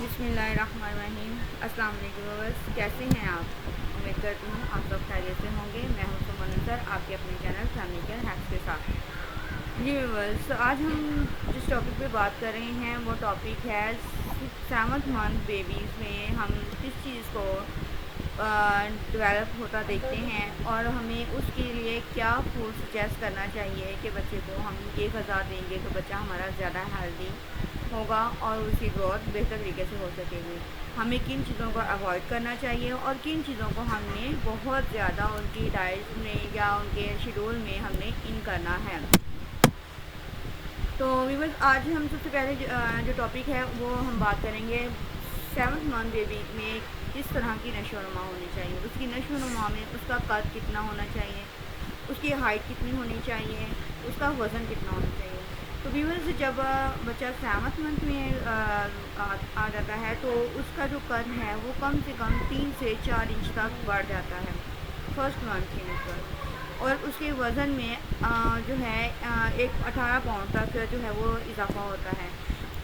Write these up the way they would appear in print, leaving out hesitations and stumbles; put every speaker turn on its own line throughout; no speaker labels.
बिस्मिल्लाहिर्रहमानिर्रहीम। अस्सलाम वालेकुम व्यूअर्स, कैसे हैं आप? उम्मीद करती हूँ आप सब खैरियत से होंगे। मैं हूँ सुमन नज़र, आपके अपने चैनल फैमिली केयर हैक्स के साथ। जी व्यूअर्स, आज हम जिस टॉपिक पे बात कर रहे हैं वो टॉपिक है 7th मंथ बेबीज़ में हम किस चीज़ को डेवलप होता देखते हैं और हमें उसके लिए क्या फूड सजेस्ट करना चाहिए कि बच्चे को हम ये ग़िज़ा देंगे तो बच्चा हमारा ज़्यादा हेल्दी होगा और उसकी ग्रोथ बेहतर तरीके से हो सकेगी। हमें किन चीज़ों को अवॉइड करना चाहिए और किन चीज़ों को हमने बहुत ज़्यादा उनकी डाइट में या उनके शेड्यूल में हमने इन करना है। तो व्यूअर्स, आज हम सबसे पहले जो टॉपिक है वो हम बात करेंगे 7th मंथ बेबी में किस तरह की नशोनुमा होनी चाहिए। उसकी नशोनुमा में उसका कद कितना होना चाहिए, उसकी हाइट कितनी होनी चाहिए, उसका वज़न कितना होना चाहिए। तो व्यूअर्स, जब बच्चा 7th मंथ में आ जाता है तो उसका जो कद है वो कम से कम 3 से 4 इंच तक बढ़ जाता है फर्स्ट मंथ के ऊपर, और उसके वज़न में जो है एक 18 पाउंड तक जो है वो इजाफा होता है।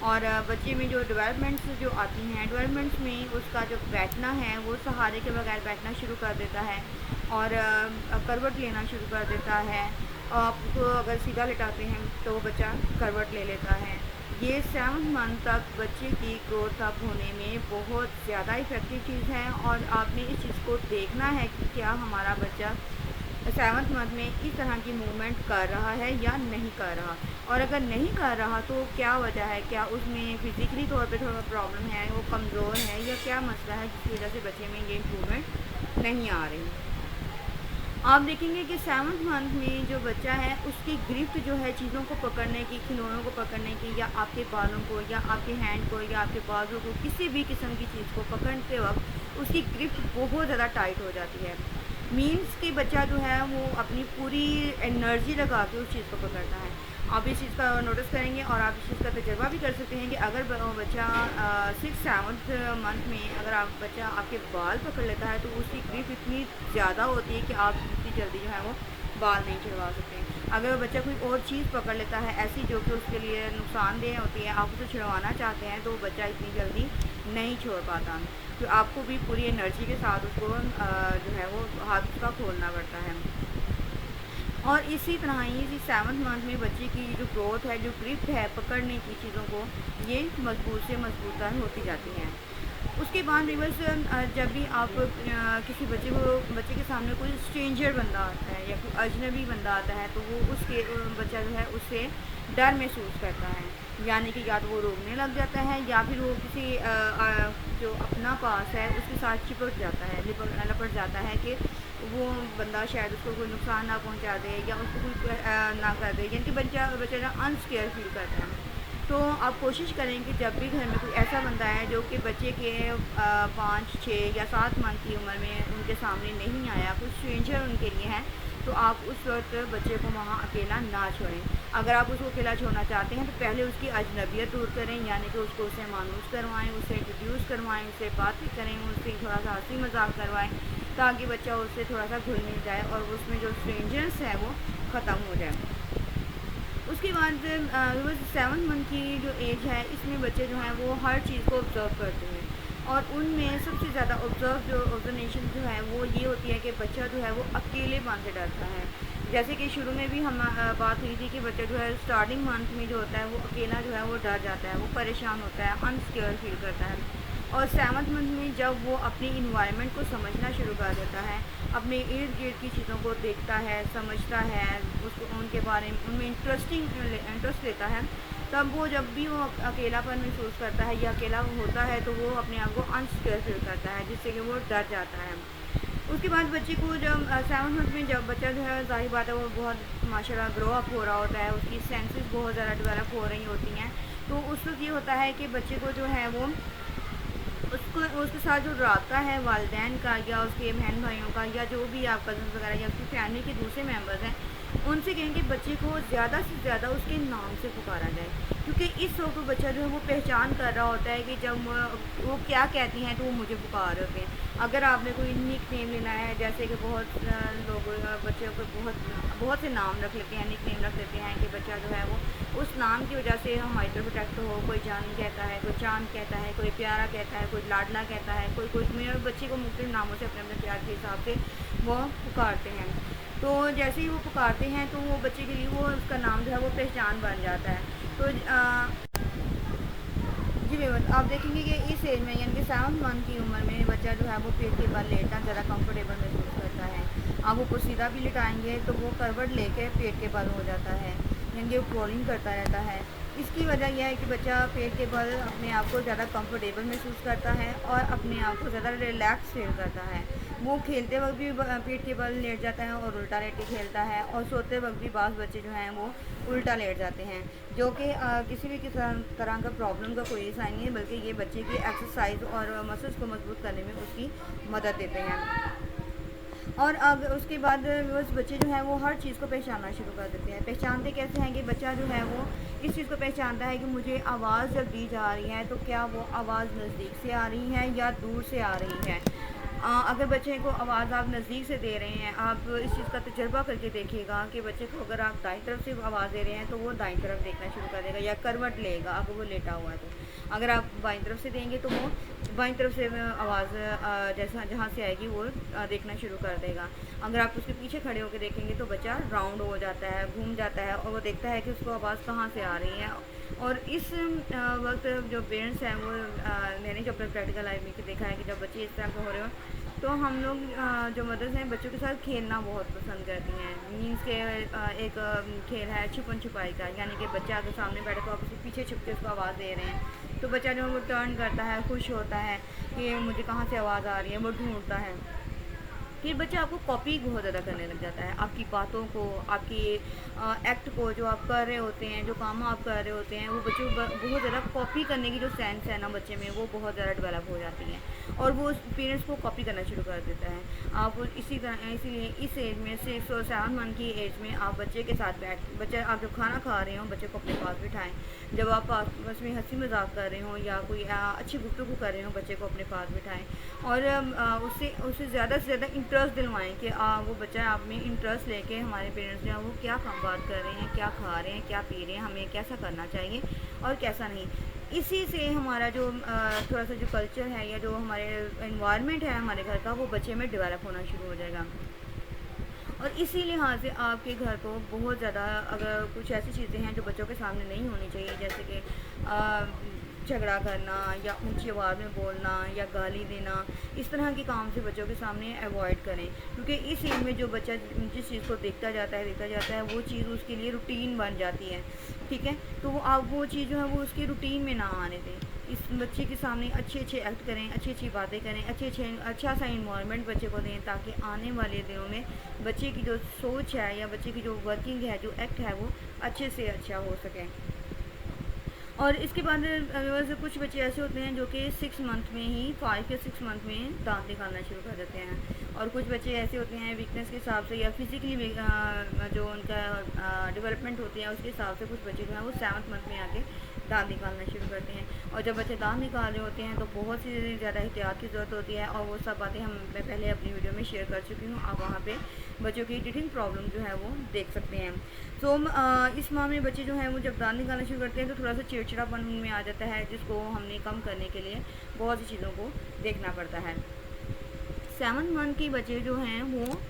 और बच्चे में जो डेवलपमेंट्स जो आती हैं, डेवलपमेंट्स में उसका जो बैठना है वो सहारे के बगैर बैठना शुरू कर देता है और करवट लेना शुरू कर देता है। आपको अगर सीधा लिटाते हैं तो बच्चा करवट ले लेता है। ये 7th मंथ तक बच्चे की ग्रोथ अप होने में बहुत ज़्यादा इफ़ेक्टिव चीज़ है और आपने इस चीज़ को देखना है कि क्या हमारा बच्चा 7th मंथ में इस तरह की मूवमेंट कर रहा है या नहीं कर रहा, और अगर नहीं कर रहा तो क्या वजह है, क्या उसमें फ़िज़िकली तौर पे थोड़ा प्रॉब्लम है, वो कमज़ोर है या क्या मसला है जिसकी वजह से बच्चे में ये इम्प्रूवमेंट नहीं आ रही। आप देखेंगे कि 7th मंथ में जो बच्चा है उसकी ग्रिफ्ट जो है चीज़ों को पकड़ने की, खिलौनों को पकड़ने की, या आपके बालों को या आपके हैंड को या आपके बाजू को, किसी भी किस्म की चीज़ को पकड़ते वक्त उसकी ग्रिफ्ट बहुत ज़्यादा टाइट हो जाती है। मीन्स कि बच्चा जो है वो अपनी पूरी एनर्जी लगा के उस चीज़ को पकड़ता है। आप इस चीज़ का नोटिस करेंगे और आप इस चीज़ का तजर्बा भी कर सकते हैं कि अगर बच्चा 6-7th मंथ में अगर आप बच्चा आपके बाल पकड़ लेता है तो उसकी ग्रिप इतनी ज़्यादा होती है कि आप इतनी जल्दी जो है वो बाल नहीं छिड़वा सकते। अगर बच्चा कोई और चीज़ पकड़ लेता है ऐसी जो कि उसके लिए नुकसानदेह होती है, आप उसे छिड़वाना चाहते हैं तो बच्चा इतनी जल्दी नहीं छोड़ पाता, तो आपको भी पूरी एनर्जी के साथ उसको जो है वो हाथ उसका खोलना पड़ता है। और इसी तरह ही इसी 7th मंथ में बच्चे की जो ग्रोथ है, जो ग्रिप है पकड़ने की चीज़ों को, ये मजबूत से मजबूतर होती जाती हैं। उसके बाद रिवर्स जब भी आप किसी बच्चे के सामने कोई स्ट्रेंजर बंदा आता है या कोई अजनबी बंदा आता है तो वो उसके बच्चा जो है उससे डर महसूस करता है, यानी कि या तो वो रोकने लग जाता है या फिर वो किसी जो अपना पास है उसके साथ चिपट जाता है, लपट जाता है कि वो बंदा शायद उसको कोई नुकसान ना पहुंचा दे या उसको कोई ना कर दे, यानी कि बच्चा ना अनस्केयर फील करता है। तो आप कोशिश करें कि जब भी घर में कोई ऐसा बंदा है जो कि बच्चे के 5, 6 या 7 मंथ की उम्र में उनके सामने नहीं आया, कुछ स्ट्रेंजर उनके लिए है, तो आप उस वक्त बच्चे को वहाँ अकेला ना छोड़ें। अगर आप उसको अकेला छोड़ना चाहते हैं तो पहले उसकी अजनबियत दूर करें, यानी कि उसको उससे मानूस करवाएं, उससे इंट्रोड्यूस करवाएं, उससे बातें करें, उससे थोड़ा सा हंसी मजाक करवाएं ताकि बच्चा उससे थोड़ा सा घुल मिल जाए और उसमें जो स्ट्रेंजर्स है वो ख़त्म हो जाए। उसके बाद 7th मंथ की जो एज है इसमें बच्चे जो हैं वो हर चीज़ को ऑब्ज़र्व करते हैं और उनमें सबसे ज़्यादा ऑब्जर्वेशन जो है वो ये होती है कि बच्चा जो है वो अकेलेपन से डरता है। जैसे कि शुरू में भी हम बात हुई थी कि बच्चा जो है स्टार्टिंग मंथ में जो होता है वो अकेला जो है वो डर जाता है, वो परेशान होता है, अनसिक्योर फील करता है। और 7th मंथ में जब वो अपनी इन्वायरमेंट को समझना शुरू कर देता है, अपने इर्द गिर्द की चीज़ों को देखता है, समझता है, उसको उनके बारे में उनमें इंटरेस्ट लेता है, तब वो जब भी वो अकेलापन महसूस करता है या अकेला होता है तो वो अपने आप को अनसिक्योर फील करता है, जिससे कि वो डर जाता है। उसके बाद बच्चे को जब 7th मंथ में जब बच्चा जो है ज़ाहिर बात है वो बहुत माशाल्लाह ग्रो अप हो रहा होता है, उसकी सेंसेस बहुत ज़्यादा डेवलप हो रही होती हैं, तो उस वक्त ये होता है कि बच्चे को जो है वो उसके साथ जो रब्ता है वालिदैन का या उसके बहन भाइयों का या जो भी आप कज़न वगैरह या उसकी फैमिली के दूसरे मेंबर्स हैं, उनसे कहेंगे बच्चे को ज़्यादा से ज़्यादा उसके नाम से पुकारा जाए, क्योंकि इस वक्त बच्चा जो है वो पहचान कर रहा होता है कि जब वो क्या कहती हैं तो वो मुझे पुकार रहे होते हैं। अगर आपने कोई निक नेम लेना है, जैसे कि बहुत लोग बच्चों को बहुत से नाम रख लेते हैं, निक नेम रख लेते हैं कि बच्चा जो है वो उस नाम की वजह से हमारी तरफ अट्रैक्ट हो, कोई जान कहता है, कोई चाँद कहता है, कोई प्यारा कहता है, कोई लाडला कहता है, कोई कोई मेरे बच्चे को मुख्तलिफ नामों से अपने अपने प्यार के हिसाब से वो पुकारते हैं। तो जैसे ही वो पुकारते हैं तो वो बच्चे के लिए वो उसका नाम जो है वो पहचान बन जाता है। तो जी बिल्कुल, आप देखेंगे कि इस एज में यानी कि 7 मंथ की उम्र में बच्चा जो है वो पेट के बल लेटना ज़्यादा कंफर्टेबल महसूस करता है। आप वो सीधा भी लिटाएंगे तो वो करवट लेके पेट के बल हो जाता है, यानी कि वो क्रोलिंग करता रहता है। इसकी वजह यह है कि बच्चा पेट के बल अपने आप को ज़्यादा कंफर्टेबल महसूस करता है और अपने आप को ज़्यादा रिलैक्स फील करता है। वो खेलते वक्त भी पेट के बल लेट जाता है और उल्टा लेट के खेलता है, और सोते वक्त भी बाज़ बच्चे जो हैं वो उल्टा लेट जाते हैं, जो कि किसी भी तरह का प्रॉब्लम का कोई साइन नहीं है, बल्कि ये बच्चे की एक्सरसाइज और मसल्स को मजबूत करने में उसकी मदद देते हैं। और अब उसके बाद उस बच्चे जो है वो हर चीज़ को पहचानना शुरू कर देते हैं। पहचानते कैसे हैं कि बच्चा जो है वो इस चीज़ को पहचानता है कि मुझे आवाज़ जब दी जा रही है तो क्या वो आवाज़ नज़दीक से आ रही है या दूर से आ रही है। अगर बच्चे को आवाज़ आप नज़दीक से दे रहे हैं, आप इस चीज़ का तजुर्बा करके देखिएगा कि बच्चे को अगर आप दाईं तरफ से आवाज़ दे रहे हैं तो वो दाईं तरफ देखना शुरू कर देगा या करवट लेगा अगर वो लेटा हुआ है तो। अगर आप बाईं तरफ से देंगे तो वो बाईं तरफ से आवाज़ जैसा जहाँ से आएगी वो देखना शुरू कर देगा। अगर आप उसके पीछे खड़े होकर देखेंगे तो बच्चा राउंड हो जाता है, घूम जाता है, और वो देखता है कि उसको आवाज़ कहाँ से आ रही है। और इस वक्त जो पेरेंट्स हैं वो मैंने जो अपने प्रैक्टिकल लाइफ में देखा है कि जब बच्चे इस तरह के हो रहे हो तो हम लोग जो मदर्स हैं बच्चों के साथ खेलना बहुत पसंद करती हैं। मीन्स के एक खेल है छुपन छुपाई का, यानी कि बच्चा अगर सामने बैठे तो आप उसके पीछे छुप के उसको आवाज़ दे रहे हैं तो बच्चा जो वो टर्न करता है, खुश होता है कि मुझे कहाँ से आवाज़ आ रही है, वो ढूंढता है। फिर बच्चा आपको कॉपी बहुत ज़्यादा करने लग जाता है, आपकी बातों को, आपकी एक्ट को, जो आप कर रहे होते हैं, जो काम आप कर रहे होते हैं, वो बच्चों को बहुत ज़्यादा कॉपी करने की जो सेंस है ना बच्चे में वो बहुत ज़्यादा डेवलप हो जाती है और वो पेरेंट्स को कॉपी करना शुरू कर देता है। आप इसी तरह इसीलिए इस एज में 6 और 7 मंथ की एज में आप बच्चे के साथ बच्चा आप जब खाना खा रहे हो बच्चे को अपने पास बिठाएं। जब आप आपस में हंसी मजाक कर रहे हो या कोई अच्छी गुफ्तगू कर रहे हो बच्चे को अपने पास बिठाएं और उससे ज़्यादा से ज़्यादा इंटरेस्ट दिलवाएं कि वो बच्चा आप में इंटरेस्ट लेके हमारे पेरेंट्स जो हैं वो क्या काम बात कर रहे हैं, क्या खा रहे हैं, क्या पी रहे हैं, हमें कैसा करना चाहिए और कैसा नहीं। इसी से हमारा जो थोड़ा सा जो कल्चर है या जो हमारे इन्वायरमेंट है हमारे घर का वो बच्चे में डेवलप होना शुरू हो जाएगा। और इसी लिहाज से आपके घर को बहुत ज़्यादा अगर कुछ ऐसी चीज़ें हैं जो बच्चों के सामने नहीं होनी चाहिए, जैसे कि झगड़ा करना या ऊंची आवाज़ में बोलना या गाली देना, इस तरह के काम से बच्चों के सामने अवॉइड करें, क्योंकि इस एज में जो बच्चा जिस चीज़ को देखता जाता है वो चीज़ उसके लिए रूटीन बन जाती है। ठीक है, तो आप वो चीज़ जो है वो उसकी रूटीन में ना आने दें। इस बच्चे के सामने अच्छे एक्ट करें, अच्छी बातें करें, अच्छा सा इन्वायरमेंट बच्चे को दें, ताकि आने वाले दिनों में बच्चे की जो सोच है या बच्चे की जो वर्किंग है, जो एक्ट है, वो अच्छे से अच्छा हो सके। और इसके बाद वैसे कुछ बच्चे ऐसे होते हैं जो कि 6 मंथ में ही 5 या 6 मंथ में दांत निकालना शुरू कर देते हैं, और कुछ बच्चे ऐसे होते हैं वीकनेस के हिसाब से या फिज़िकली जो उनका डेवलपमेंट होती है उसके हिसाब से कुछ बच्चे जो हैं वो 7 मंथ में आके दांत निकालना शुरू करते हैं। और जब बच्चे दांत निकाल रहे होते हैं तो बहुत सी ज़्यादा एहतियात की ज़रूरत होती है, और वो सब बातें मैं पहले अपनी वीडियो में शेयर कर चुकी हूँ। आप वहाँ पे बच्चों की टीथिंग प्रॉब्लम जो है वो देख सकते हैं। तो इस माह में बच्चे जो हैं वो जब दांत निकालना शुरू करते हैं तो थोड़ा सा चिड़चिड़ापन उनमें आ जाता है, जिसको हमने कम करने के लिए बहुत सी चीज़ों को देखना पड़ता है। 7 मंथ के बच्चे जो हैं वो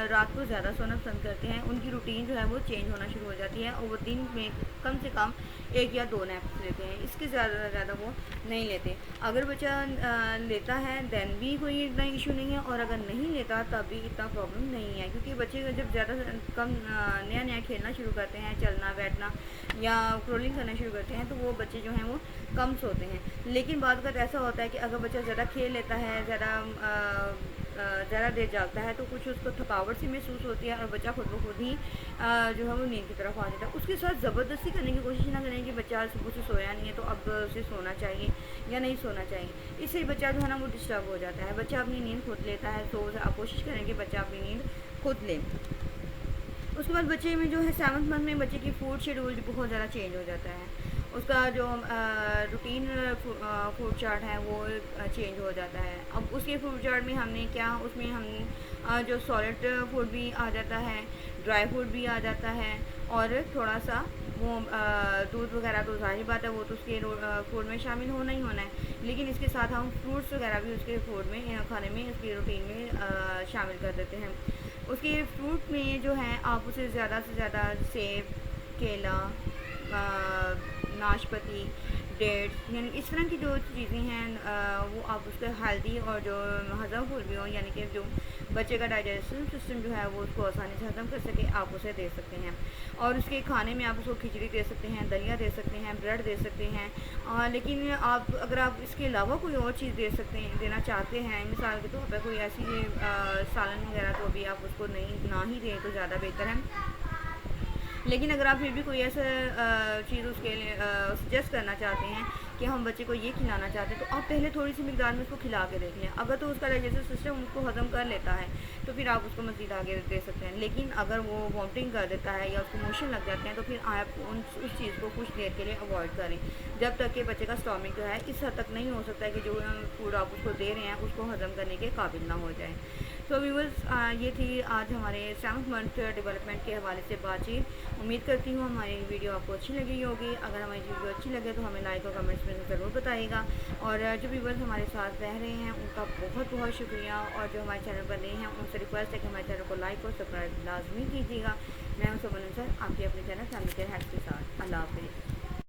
रात को ज़्यादा सोना पसंद करते हैं, उनकी रूटीन जो है वो चेंज होना शुरू हो जाती है और वो दिन में कम से कम 1 या 2 नैप्स लेते हैं, इसके ज़्यादा वो नहीं लेते। अगर बच्चा लेता है दैन भी कोई इतना इशू नहीं है, और अगर नहीं लेता तब भी इतना प्रॉब्लम नहीं है, क्योंकि बच्चे जब ज़्यादा कम नया खेलना शुरू करते हैं, चलना बैठना या क्रोलिंग करना शुरू करते हैं, तो वो बच्चे जो हैं वो कम सोते हैं। लेकिन बाद का ऐसा होता है कि अगर बच्चा ज़्यादा खेल लेता है, ज़्यादा देर जागता है, तो कुछ उसको थकावट सी महसूस होती है और बच्चा खुद ब खुद ही जो है वो नींद की तरफ आ जाता है। उसके साथ ज़बरदस्ती करने की कोशिश ना करें कि बच्चा सुबह से सोया नहीं है तो अब उसे सोना चाहिए या नहीं सोना चाहिए, इससे बच्चा जो है ना वो डिस्टर्ब हो जाता है। बच्चा अपनी नींद खुद लेता है, तो आप कोशिश करें कि बच्चा अपनी नींद खुद ले। उसके बाद बच्चे में जो है 7 मंथ में बच्चे की फूड शेड्यूल बहुत ज़्यादा चेंज हो जाता है, उसका जो रूटीन फूड चार्ट है वो चेंज हो जाता है। अब उसके फूड चार्ट में हमने क्या, उसमें हम जो सॉलिड फूड भी आ जाता है, ड्राई फूड भी आ जाता है और थोड़ा सा وہ دودھ وغیرہ تو ظاہر بات ہے وہ تو اس کے فوڈ میں شامل ہونا ہی ہونا ہے، لیکن اس کے ساتھ ہم فروٹس وغیرہ بھی اس کے فوڈ میں کھانے میں اس کی روٹین میں شامل کر دیتے ہیں۔ اس کے فروٹ میں جو ہے آپ اسے زیادہ سے زیادہ سیب، کیلا، ناشپاتی، ڈیٹس، یعنی اس طرح کی جو چیزیں ہیں وہ آپ اس کا ہیلدی اور جو ہضم پھول بھی ہوں، یعنی کہ جو بچے کا ڈائجیشن سسٹم جو ہے وہ اس کو آسانی سے ہضم کر سکے، آپ اسے دے سکتے ہیں۔ اور اس کے کھانے میں آپ اس کو کھچڑی دے سکتے ہیں، دلیا دے سکتے ہیں، بریڈ دے سکتے ہیں، لیکن اگر آپ اس کے علاوہ کوئی اور چیز دے سکتے ہیں، دینا چاہتے ہیں، مثال کے طور پہ کوئی ایسی سالن وغیرہ تو ابھی آپ اس کو نہ ہی دیں تو زیادہ بہتر ہے۔ لیکن اگر آپ پھر بھی کوئی ایسا چیز اس کے لیے سجیسٹ کرنا چاہتے ہیں کہ ہم بچے کو یہ کھلانا چاہتے ہیں، تو آپ پہلے تھوڑی سی مقدار میں اس کو کھلا کے دیکھ لیں۔ اگر تو اس کا ڈائجسٹو سسٹم اس کو ہضم کر لیتا ہے تو پھر آپ اس کو مزید آگے دے سکتے ہیں، لیکن اگر وہ وامٹنگ کر دیتا ہے یا اس کو موشن لگ جاتے ہیں تو پھر آپ اس چیز کو کچھ دیر کے لیے اوائڈ کریں، جب تک کہ بچے کا اسٹامک جو ہے اس حد تک نہیں ہو سکتا ہے کہ جو فوڈ آپ اس کو دے رہے ہیں اس کو ہضم کرنے کے قابل نہ ہو جائے۔ تو ویورز، یہ تھی آج ہمارے 7 منتھ ڈیولپمنٹ کے حوالے سے بات چیت۔ امید کرتی ہوں ہماری ویڈیو آپ کو اچھی لگی ہوگی۔ اگر ہماری ویڈیو اچھی لگے تو ہمیں لائک اور کمنٹس میں ضرور بتائیے گا، اور جو ویورز ہمارے ساتھ رہ رہے ہیں ان کا بہت بہت شکریہ، اور جو ہمارے چینل پر نئے ہیں ان سے ریکویسٹ ہے کہ ہمارے چینل کو لائک اور سبسکرائب لازمی کیجیے گا۔ میں ہوں سمن انصر، آپ کے اپنے چینل فیملی کیئر ہیلتھ کے ساتھ۔ اللہ حافظ۔